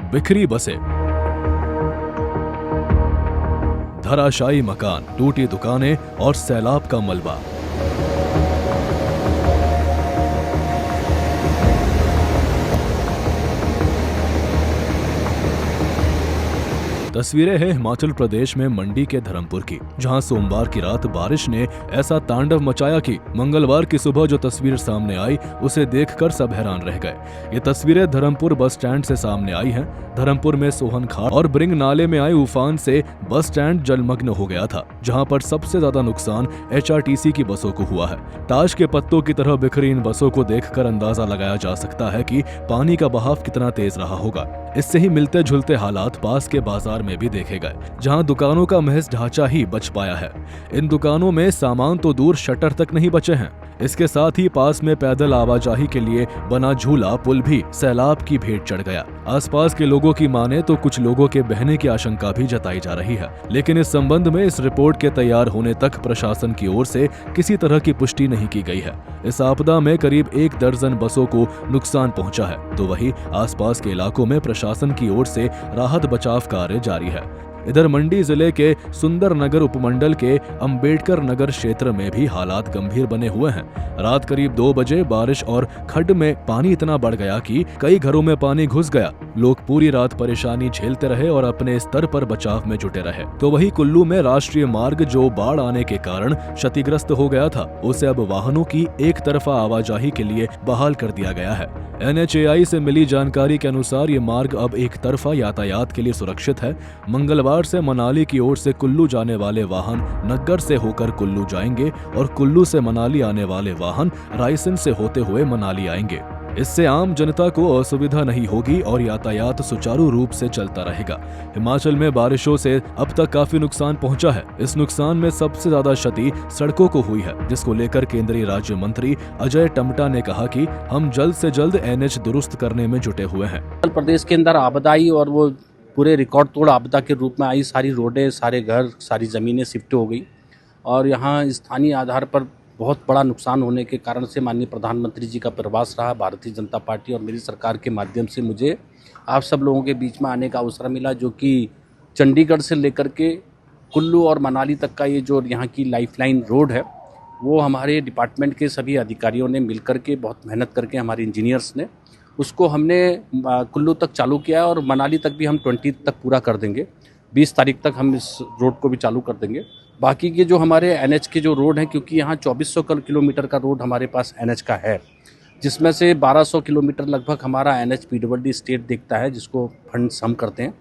बिखरी बसें, धराशायी मकान, टूटी दुकानें और सैलाब का मलबा। तस्वीरें हैं हिमाचल प्रदेश में मंडी के धर्मपुर की, जहां सोमवार की रात बारिश ने ऐसा तांडव मचाया कि मंगलवार की सुबह जो तस्वीर सामने आई उसे देखकर सब हैरान रह गए। ये तस्वीरें धर्मपुर बस स्टैंड से सामने आई हैं। धर्मपुर में सोहन खाड़ और ब्रिंग नाले में आए उफान से बस स्टैंड जलमग्न हो गया था, जहां पर सबसे ज्यादा नुकसान HRTC की बसों को हुआ है। ताश के पत्तों की तरह बिखरी इन बसों को देखकर अंदाजा लगाया जा सकता है कि पानी का बहाव कितना तेज रहा होगा। इससे ही मिलते जुलते हालात पास के बाजार में भी देखे गए, जहां दुकानों का महज ढांचा ही बच पाया है। इन दुकानों में सामान तो दूर, शटर तक नहीं बचे हैं। इसके साथ ही पास में पैदल आवाजाही के लिए बना झूला पुल भी सैलाब की भेंट चढ़ गया। आसपास के लोगों की माने तो कुछ लोगों के बहने की आशंका भी जताई जा रही है, लेकिन इस संबंध में इस रिपोर्ट के तैयार होने तक प्रशासन की ओर से किसी तरह की पुष्टि नहीं की गई है। इस आपदा में करीब 1 दर्जन बसों को नुकसान पहुंचा है, तो वहीं आसपास के इलाकों में प्रशासन की ओर से राहत बचाव कार्य जारी है। इधर मंडी जिले के सुंदर नगर उपमंडल के अंबेडकर नगर क्षेत्र में भी हालात गंभीर बने हुए हैं। रात करीब 2 बजे बारिश और खड्ड में पानी इतना बढ़ गया कि कई घरों में पानी घुस गया। लोग पूरी रात परेशानी झेलते रहे और अपने स्तर पर बचाव में जुटे रहे। तो वहीं कुल्लू में राष्ट्रीय मार्ग जो बाढ़ आने के कारण क्षतिग्रस्त हो गया था, उसे अब वाहनों की एक तरफा आवाजाही के लिए बहाल कर दिया गया है। NHAI से मिली जानकारी के अनुसार ये मार्ग अब एक तरफा यातायात के लिए सुरक्षित है। मंगलवार से मनाली की ओर से कुल्लू जाने वाले वाहन नग्गर से होकर कुल्लू जाएंगे और कुल्लू से मनाली आने वाले वाहन रायसन से होते हुए मनाली आएंगे। इससे आम जनता को असुविधा नहीं होगी और यातायात सुचारू रूप से चलता रहेगा। हिमाचल में बारिशों से अब तक काफी नुकसान पहुंचा है। इस नुकसान में सबसे ज्यादा क्षति सड़कों को हुई है, जिसको लेकर केंद्रीय राज्य मंत्री अजय टम्टा ने कहा कि हम जल्द से जल्द NH दुरुस्त करने में जुटे हुए हैं। हिमाचल प्रदेश के अंदर आपदाई और वो पूरे रिकॉर्ड तोड़ आपदा के रूप में आई। सारी रोडें, सारे घर, सारी ज़मीनें शिफ्ट हो गई और यहाँ स्थानीय आधार पर बहुत बड़ा नुकसान होने के कारण से माननीय प्रधानमंत्री जी का प्रवास रहा। भारतीय जनता पार्टी और मेरी सरकार के माध्यम से मुझे आप सब लोगों के बीच में आने का अवसर मिला, जो कि चंडीगढ़ से लेकर के कुल्लू और मनाली तक का ये जो यहाँ की लाइफलाइन रोड है, वो हमारे डिपार्टमेंट के सभी अधिकारियों ने मिलकर के बहुत मेहनत करके, हमारे इंजीनियर्स ने उसको हमने कुल्लू तक चालू किया है और मनाली तक भी हम 20 तक पूरा कर देंगे। 20 तारीख तक हम इस रोड को भी चालू कर देंगे। बाकी के जो हमारे NH के जो रोड हैं, क्योंकि यहाँ 2400 किलोमीटर का रोड हमारे पास NH का है, जिसमें से 1200 किलोमीटर लगभग हमारा NH PWD स्टेट देखता है, जिसको फंड्स हम करते हैं,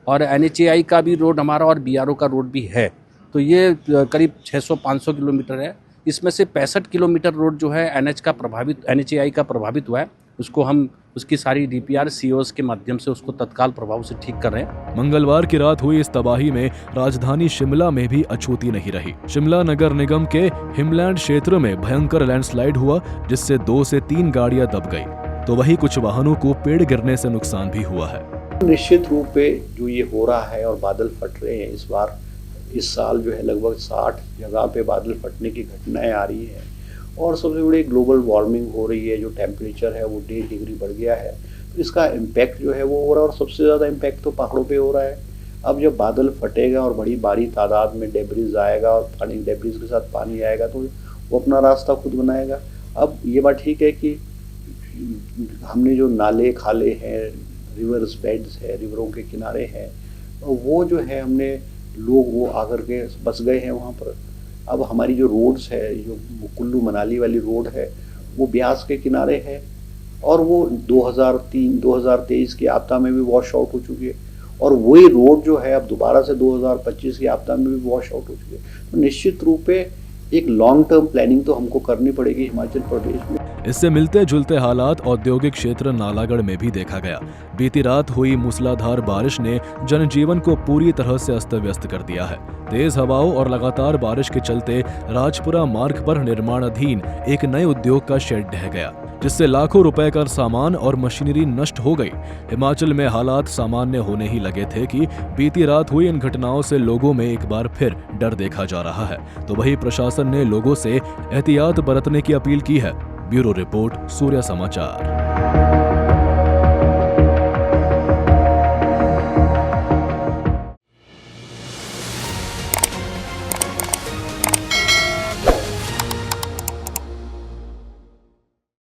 और NHAI का भी रोड हमारा और BRO का रोड भी है। तो ये करीब 600-500 किलोमीटर है। इसमें से 65 किलोमीटर रोड जो है NHAI का प्रभावित हुआ है, उसको हम उसकी सारी DPR COs के माध्यम से उसको तत्काल प्रभाव से ठीक कर रहे हैं। मंगलवार की रात हुई इस तबाही में राजधानी शिमला में भी अछूती नहीं रही। शिमला नगर निगम के हिमलैंड क्षेत्र में भयंकर लैंडस्लाइड हुआ, जिससे 2 से 3 गाड़ियां दब गई, तो वहीं कुछ वाहनों को पेड़ गिरने से नुकसान भी हुआ है। निश्चित रूप पे जो ये हो रहा है और बादल फट रहे हैं, इस साल जो है लगभग 60 जगह पे बादल फटने की घटनाएं आ रही है और सबसे बड़ी ग्लोबल वार्मिंग हो रही है। जो टेम्परेचर है वो 1.5 डिग्री बढ़ गया है, तो इसका इम्पैक्ट जो है वो हो रहा है और सबसे ज़्यादा इम्पैक्ट तो पहाड़ों पे हो रहा है। अब जब बादल फटेगा और बड़ी भारी तादाद में डेब्रिज आएगा और पानी, डेब्रिज के साथ पानी आएगा, तो वो अपना रास्ता खुद बनाएगा। अब ये बात ठीक है कि हमने जो नाले खाले हैं, रिवर्स बेड्स है, रिवरों के किनारे हैं, वो जो है हमने लोग वो आकर के बस गए हैं वहाँ पर। अब हमारी जो रोड्स है, जो कुल्लू मनाली वाली रोड है, वो ब्यास के किनारे है और वो 2023 की आपदा में भी वॉश आउट हो चुकी है और वही रोड जो है अब दोबारा से 2025 की आपदा में भी वॉश आउट हो चुकी है। तो निश्चित रूप पे एक लॉन्ग टर्म प्लानिंग तो हमको करनी पड़ेगी हिमाचल प्रदेश में। इससे मिलते जुलते हालात औद्योगिक क्षेत्र नालागढ़ में भी देखा गया। बीती रात हुई मूसलाधार बारिश ने जनजीवन को पूरी तरह से अस्त व्यस्त कर दिया है। तेज हवाओं और लगातार बारिश के चलते राजपुरा मार्ग पर निर्माणाधीन एक नए उद्योग का शेड ढह गया, जिससे लाखों रुपए का सामान और मशीनरी नष्ट हो गई। हिमाचल में हालात सामान्य होने ही लगे थे कि बीती रात हुई इन घटनाओं से लोगों में एक बार फिर डर देखा जा रहा है। तो वहीं प्रशासन ने लोगों से एहतियात बरतने की अपील की है। ब्यूरो रिपोर्ट, सूर्य समाचार।